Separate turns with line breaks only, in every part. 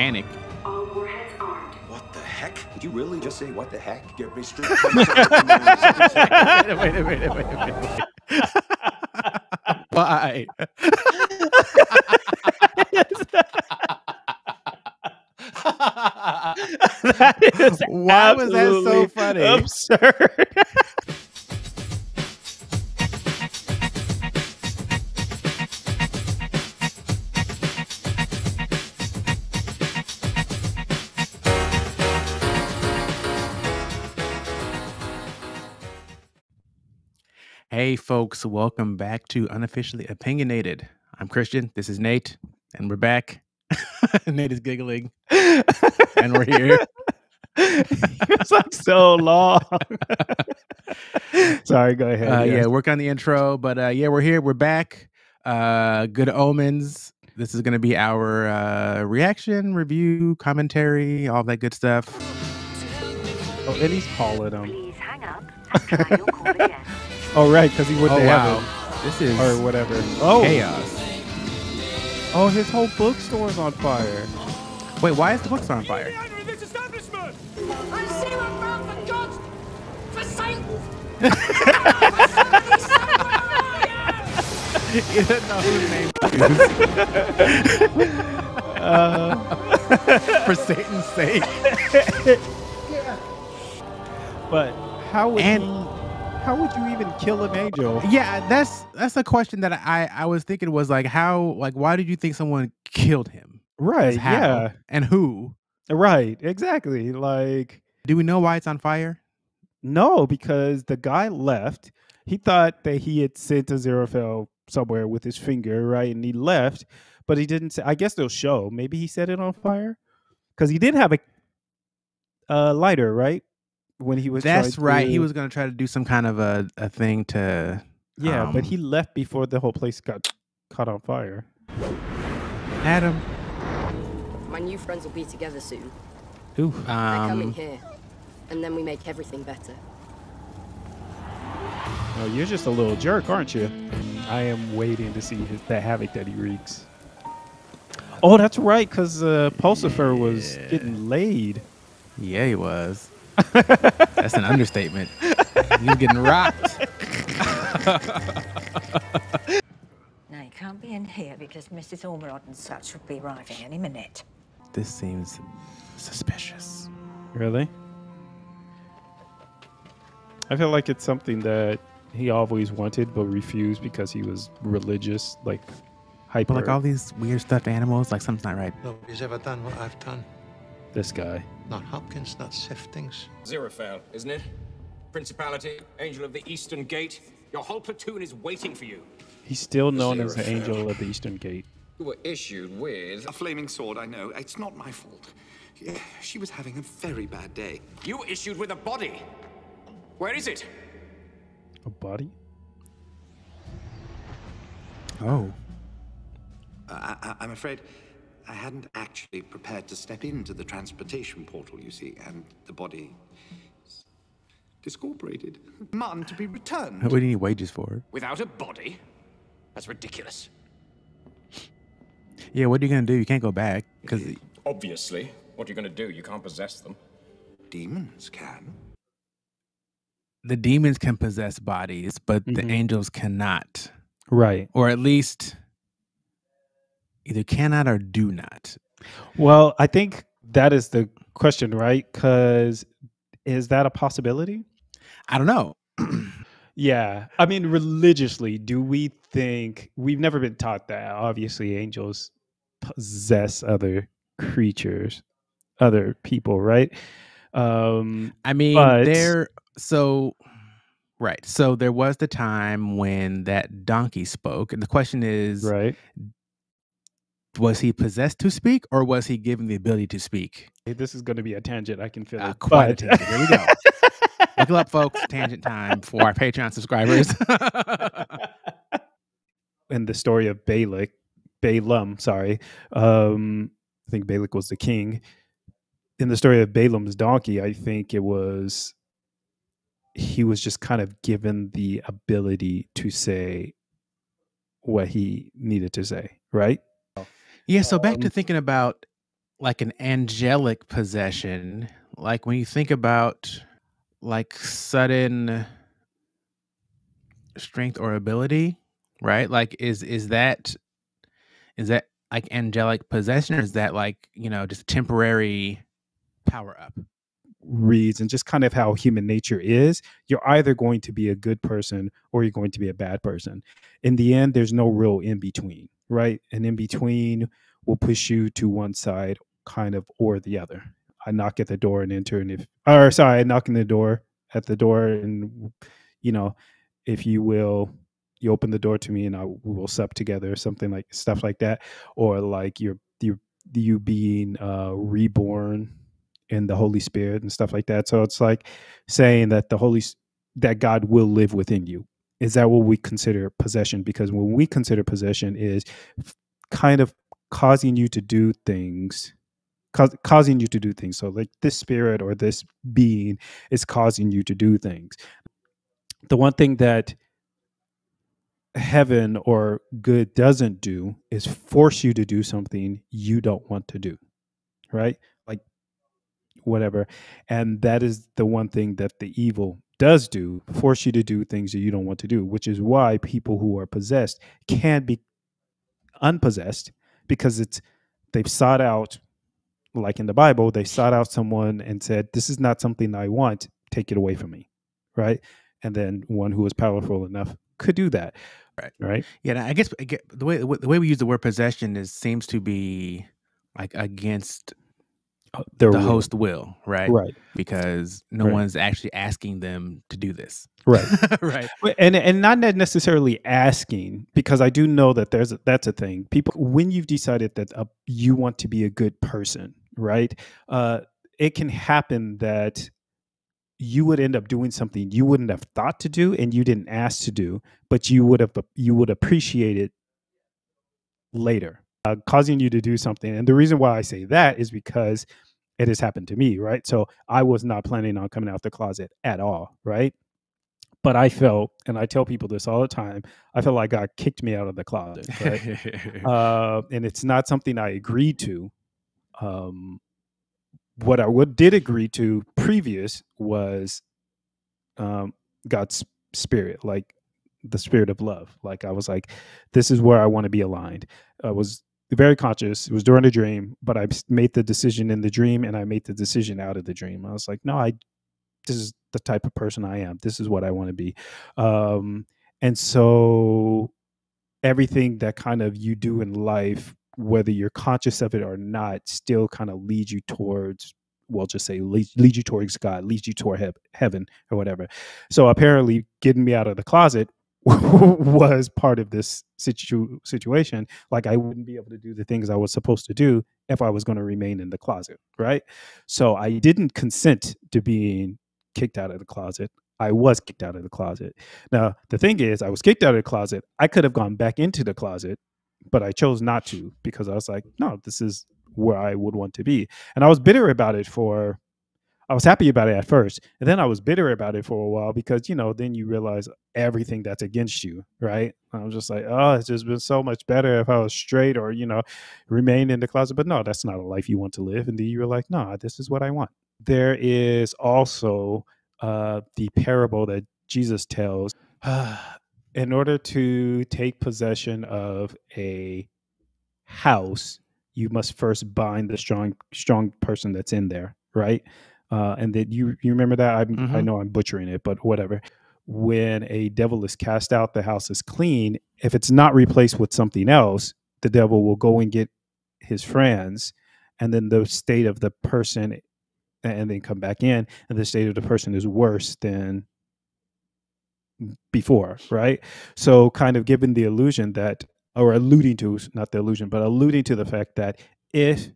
panic.
All warheads armed.
What the heck? Did you really just say what the heck? Get me straight.
Wait. Why?
That is
Why was that so
absolutely
funny?
absurd.
Hey, folks, welcome back to Unofficially Opinionated. I'm Christian. This is Nate, and we're back. Nate is giggling, and we're here.
It's like so long. Sorry, go ahead.
Yeah, work on the intro, but yeah, we're here. We're back. Good Omens. This is going to be our reaction, review, commentary, all that good stuff.
Oh, and he's calling him.
Please hang up and try your call again.
Oh, right, because he went to heaven
This is
or whatever. Oh,
chaos.
oh, his whole bookstore's on fire.
Wait, why is the bookstore on fire?
This establishment! I see one bound for God! For Satan!
You don't know whose name for Satan's sake.
But how would you even kill an angel?
Yeah, that's a question that I was thinking was like why did you think someone killed him?
Right,
How?
yeah.
And who?
Right, exactly. Like,
Do we know why it's on fire?
no, because the guy left. He thought that he had sent Aziraphale somewhere with his finger, right? And he left, but he didn't say. I guess they'll show. Maybe he set it on fire because he did have a lighter, right? When he was
That's
trying
right.
to-
He was going to try to do some kind of a thing to
Yeah, but he left before the whole place got caught on fire.
Adam.
My new friends will be together soon.
Ooh.
They're coming here, and then we make everything better.
Oh, you're just a little jerk, aren't you? I am waiting to see the havoc that he wreaks. Oh, that's right, because Pulsifer was getting laid.
Yeah, he was. That's an understatement. He was getting rocked.
Now, you can't be in here because Mrs. Ormerod and such will be arriving any minute.
This seems suspicious.
Really? I feel like it's something that he always wanted but refused because he was religious, like hyper.
But like all these weird stuffed animals, like something's not right.
Nobody's ever done what I've done.
This guy.
Not Hopkins, not Siftings.
Aziraphale, isn't it? Principality, Angel of the Eastern Gate. Your whole platoon is waiting for you.
He's still known as the
Aziraphale.
Angel of the Eastern Gate.
You were issued with...
A flaming sword, I know. It's not my fault. She was having a very bad day.
You were issued with a body. Where is it?
A body?
Oh.
I'm afraid I hadn't actually prepared to step into the transportation portal, you see, and the body is discorporated. Mutton to be returned.
What do you need wages for?
Without a body? That's ridiculous.
Yeah, what are you going to do? You can't go back because
Obviously. What are you going to do? You can't possess them.
Demons can.
the demons can possess bodies, but the angels cannot.
Right.
Or at least either cannot or do not.
Well, I think that is the question, right? Because is that a possibility?
I don't know.
Yeah. I mean, religiously, do we think we've never been taught that? Obviously, angels possess other creatures, other people, right?
I mean,
but-
so there was the time when that donkey spoke, and the question is,
right?
Was he possessed to speak, or was he given the ability to speak?
Hey, this is going to be a tangent. I can feel it.
Quite a
but-
tangent. Here we go. Look it up, folks. Tangent time for our Patreon subscribers.
In the story of Balaam, sorry. I think Balak was the king. In the story of Balaam's donkey, I think he was just kind of given the ability to say what he needed to say, right?
Yeah, so back to thinking about like an angelic possession, like when you think about like sudden strength or ability, right? Like is that like angelic possession, or is that like, just temporary power up?
Reads and just kind of how human nature is, you're either going to be a good person or you're going to be a bad person. In the end, there's no real in between, right? And in between will push you to one side, kind of, or the other. I knock at the door and enter, and I knock on the door at the door, and you know, if you will, you open the door to me, and we will sup together, something like stuff like that, or like you being reborn in the Holy Spirit and stuff like that. So it's like saying that that God will live within you. Is that what we consider possession? Because when we consider possession is kind of causing you to do things, causing you to do things. So like this spirit or this being is causing you to do things. The one thing that heaven or good doesn't do is force you to do something you don't want to do, right? Like whatever. And that is the one thing that the evil does do, force you to do things that you don't want to do, which is why people who are possessed can be unpossessed, because they've sought out, like in the Bible, they sought out someone and said, this is not something I want, take it away from me, right? And then one who is powerful enough could do that. Right.
Yeah, and I guess the way we use the word possession seems to be like against
Their
the
will.
host will, right?
Right.
Because no
Right.
one's actually asking them to do this.
Right.
Right.
And not necessarily asking, because I do know that that's a thing. People, when you've decided that you want to be a good person, right? It can happen that you would end up doing something you wouldn't have thought to do and you didn't ask to do, but you would appreciate it later, causing you to do something. And the reason why I say that is because it has happened to me, right? So I was not planning on coming out the closet at all, right? But I felt, and I tell people this all the time, I felt like God kicked me out of the closet, right? And it's not something I agreed to. What I did agree to previous was God's spirit, like the spirit of love. Like I was like, this is where I want to be aligned. I was very conscious. It was during a dream, but I made the decision in the dream, and I made the decision out of the dream. I was like, no, this is the type of person I am. This is what I want to be. And so everything that kind of you do in life, whether you're conscious of it or not, still kind of leads you towards, well, just say leads you towards God, leads you toward heaven or whatever. So apparently getting me out of the closet was part of this situation. Like I wouldn't be able to do the things I was supposed to do if I was going to remain in the closet, right? So I didn't consent to being kicked out of the closet. I was kicked out of the closet. Now, the thing is, I was kicked out of the closet. I could have gone back into the closet, but I chose not to, because I was like, no, this is where I would want to be. And I was bitter about it I was happy about it at first. And then I was bitter about it for a while because, then you realize everything that's against you, right? I was just like, oh, it's just been so much better if I was straight or, remain in the closet. But no, that's not a life you want to live. And then you were like, no, this is what I want. There is also the parable that Jesus tells. In order to take possession of a house, you must first bind the strong person that's in there, right? And that you remember that? I know I'm butchering it, but whatever. When a devil is cast out, the house is clean. If it's not replaced with something else, the devil will go and get his friends, and then the state of the person, and then come back in, and the state of the person is worse than before, right? So kind of giving the illusion that, or alluding to, not the illusion, but alluding to the fact that if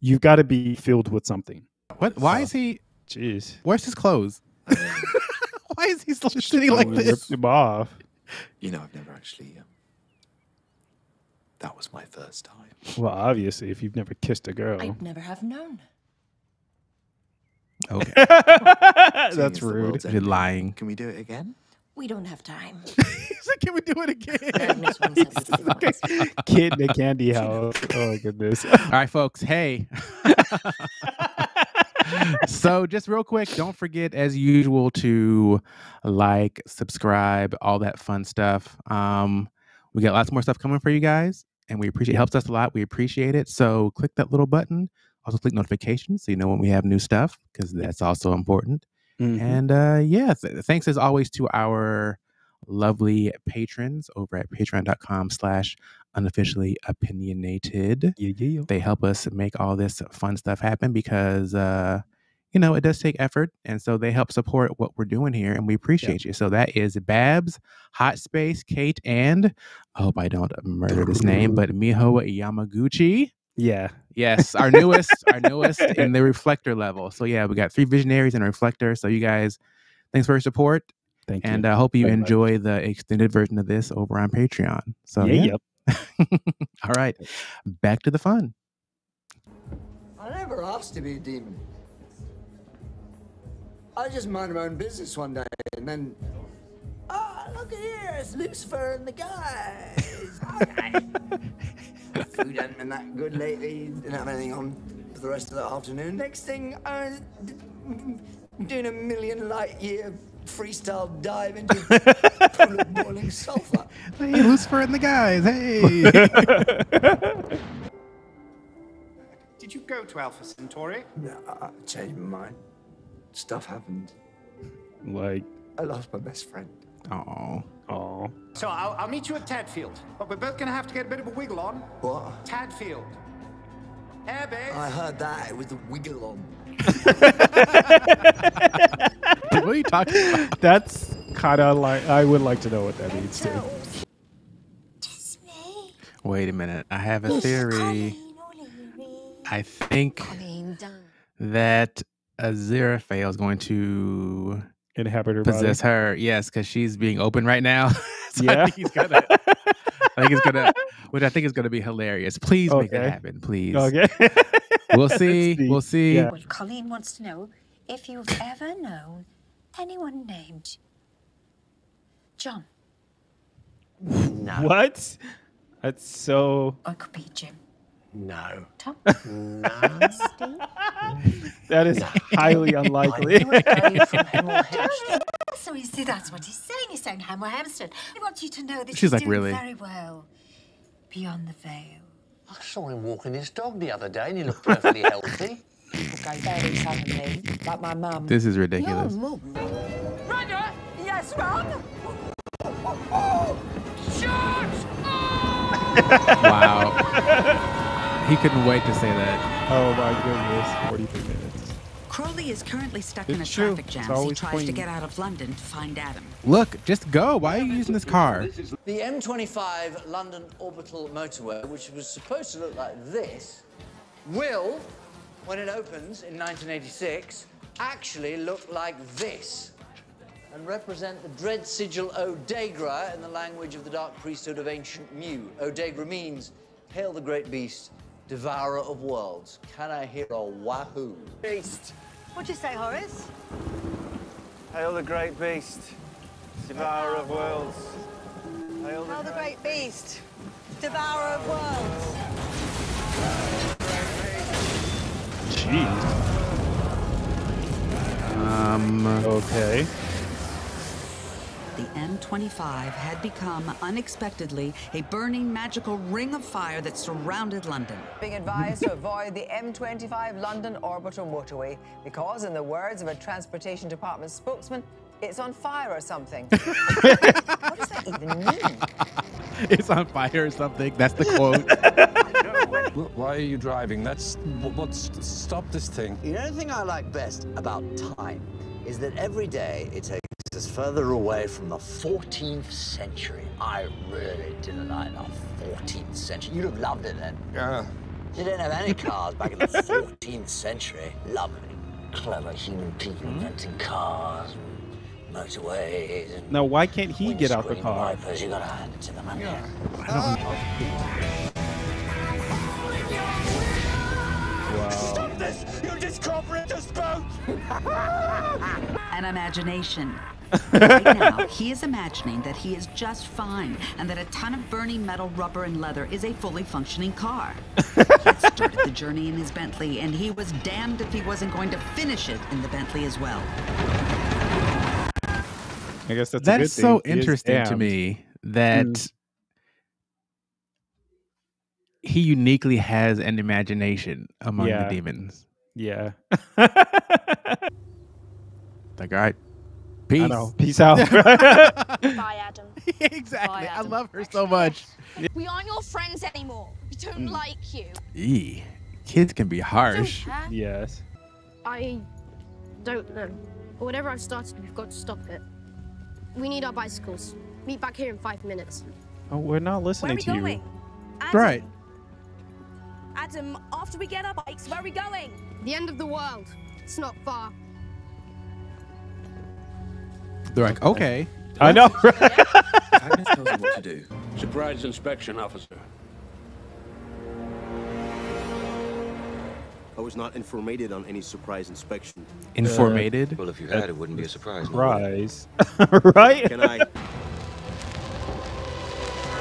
you've got to be filled with something.
What? Why is he?
Jeez.
Where's his clothes? Why is he sitting like this?
Ripped him off.
I've never actually. That was my first time.
Well, obviously, if you've never kissed a girl,
I'd never have known.
Okay.
that's
the
rude.
world's
You're
ending,
lying.
Can we do it again?
We don't have time.
He's like, can we do it again?
Miss one sentence at once.
Kid in the candy house. Oh goodness.
All right, folks. Hey. So just real quick, don't forget as usual to like, subscribe, all that fun stuff. We got lots more stuff coming for you guys, and we appreciate it. Helps us a lot. We appreciate it. So click that little button. Also click notifications so you know when we have new stuff, because that's also important.
Mhm.
And yeah, thanks as always to our lovely patrons over at patreon.com/unofficially opinionated.
Yeah.
They help us make all this fun stuff happen because you know, it does take effort, and so they help support what we're doing here, and we appreciate you. So that is Babs, Hot Space, Kate, and I hope I don't murder this name, but Miho Yamaguchi.
Yeah.
Yes, our newest in the reflector level. So yeah, we got 3 visionaries and a reflector. So you guys, thanks for your support.
Thank you.
And I hope you
very much.
enjoy the extended version of this over on Patreon. So
Yeah.
All right, back to the fun.
I never asked to be a demon. I just minded my own business one day, and then, look at here, it's Lucifer and the guys. Food hasn't been that good lately. Didn't have anything on for the rest of the afternoon. Next thing, I was doing a million light year freestyle dive into a pool of boiling sulfur.
Hey, Lucifer and the guys. Hey.
Did you go to Alpha Centauri?
No, I changed my mind. Stuff happened.
Like,
I lost my best friend.
Oh.
So I'll meet you at Tadfield, but we're both gonna have to get a bit of a wiggle on.
What?
Tadfield. Airbase.
I heard that. It was the wiggle on.
What are you talking about?
that's kind of like, I would like to know what that means too.
Wait a minute. I have a theory. I think
Colleen, done.
that Aziraphale is going to
Inhabit her
possess
body.
her. Yes, because she's being open right now. So
Yeah.
I think which I think is gonna be hilarious. Please make that
Okay.
happen, please.
Okay.
We'll see. We'll see.
Yeah.
Well, Colleen wants to know if you've ever known anyone named John.
What? That's so.
Or it could be Jim.
No.
Tom.
Nasty.
That is highly unlikely.
So you see, that's what he's saying. He's saying Hemel Hempstead. I want you to know that
She's
he's
like,
doing
really?
very well beyond the veil.
I saw him walking his dog the other day and he looked perfectly healthy.
People go very suddenly, like my mum.
This is ridiculous.
Roger! Yes, Ron?
Wow. He couldn't wait to say that.
Oh my goodness. 43 minutes.
Crowley is currently stuck in a
It's true.
traffic
It's
jam as he
always
tries to
clean.
get out of London to find Adam.
Look, just go. Why are you using this car?
The M25 London Orbital Motorway, which was supposed to look like this, will, when it opens in 1986, actually look like this and represent the dread sigil Odegra in the language of the dark priesthood of ancient Mu. Odegra means, hail the great beast, devourer of worlds. Can I hear a wahoo? Beast.
What'd you say, Horace?
Hail the great beast, devourer of worlds. Hail
Hail the great beast, devourer of worlds.
Jeez. Okay.
The M25 had become unexpectedly a burning magical ring of fire that surrounded London.
Being advised to avoid the M25 London Orbital Motorway because, in the words of a Transportation Department spokesman, it's on fire or something. What does that even mean?
It's on fire or something. That's the quote.
Why are you driving? Stop this thing.
The only thing I like best about time is that every day it takes us further away from the 14th century. I really didn't like the 14th century. You'd have loved it then.
Yeah.
You didn't have any cars back in the 14th century. Lovely, clever human people inventing cars, and motorways, and
Now, why can't he get out the
windscreen
car?
wipers. You gotta hand it to them, haven't you?
Wow.
Stop this! You just corporate us both!
An imagination Right now, he is imagining that he is just fine and that a ton of burning metal, rubber, and leather is a fully functioning car. He had started the journey in his Bentley, and he was damned if he wasn't going to finish it in the Bentley as well.
I guess that's a
That
good
is so
thing. He is
interesting to
damned.
me that he uniquely has an imagination among the
Yeah.
demons.
Yeah.
Like, all right, peace.
I know. Peace out.
Bye, Adam.
Exactly.
Bye,
I
Adam.
love her so much.
We aren't your friends anymore. We don't like you.
Eee. Kids can be harsh.
Yes.
I don't know. But whatever I've started, we've got to stop it. We need our bicycles. Meet back here in 5 minutes.
Oh, we're not listening to you.
Right.
Adam, after we get our bikes, where are we going?
The end of the world. It's not far.
They're like, okay.
I know.
Agnes tells you what to do. Surprise inspection, officer.
I was not informated on any surprise inspection.
Informated?
Well, if you had, it wouldn't be a surprise.
Surprise. Right?
Can I?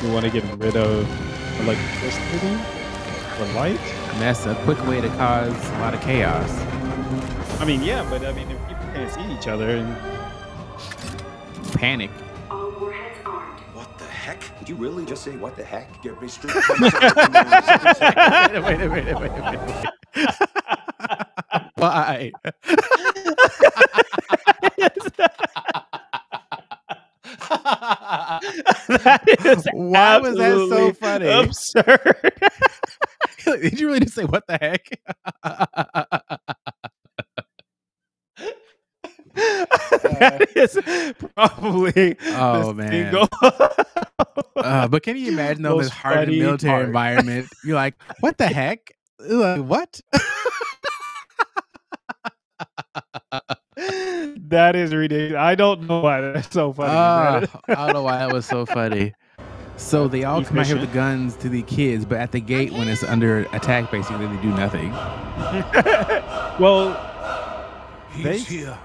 You want to get rid of electricity or light?
And that's a quick way to cause a lot of chaos.
I mean, yeah, but I mean, if people can't see each other and
panic.
All warheads armed.
What the heck? Did you really just say what the heck? Get me straight.
Wait. Why? Why was that so funny?
Absurd.
Did you really just say what the heck?
That is probably
Oh,
the
man.
single
But can you imagine though, this
most
hardened
funny
military
part.
environment? You're like, what the heck? You're like, what?
That is ridiculous. I don't know why that's so funny.
I don't know why that was so funny. So they all come out here with the guns to the kids, but at the gate when it's under attack, basically they do nothing.
Well,
He's here.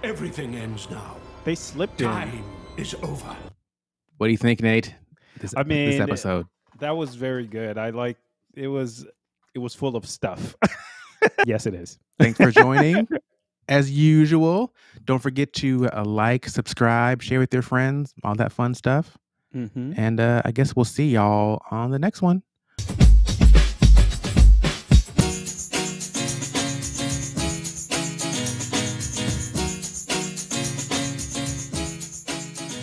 Everything ends now.
They slipped in.
Time is over.
What do you think, Nate? This
this
episode.
That was very good. I like it was full of stuff. Yes, it is.
Thanks for joining. As usual, don't forget to like, subscribe, share with your friends, all that fun stuff.
Mm-hmm.
And I guess we'll see y'all on the next one.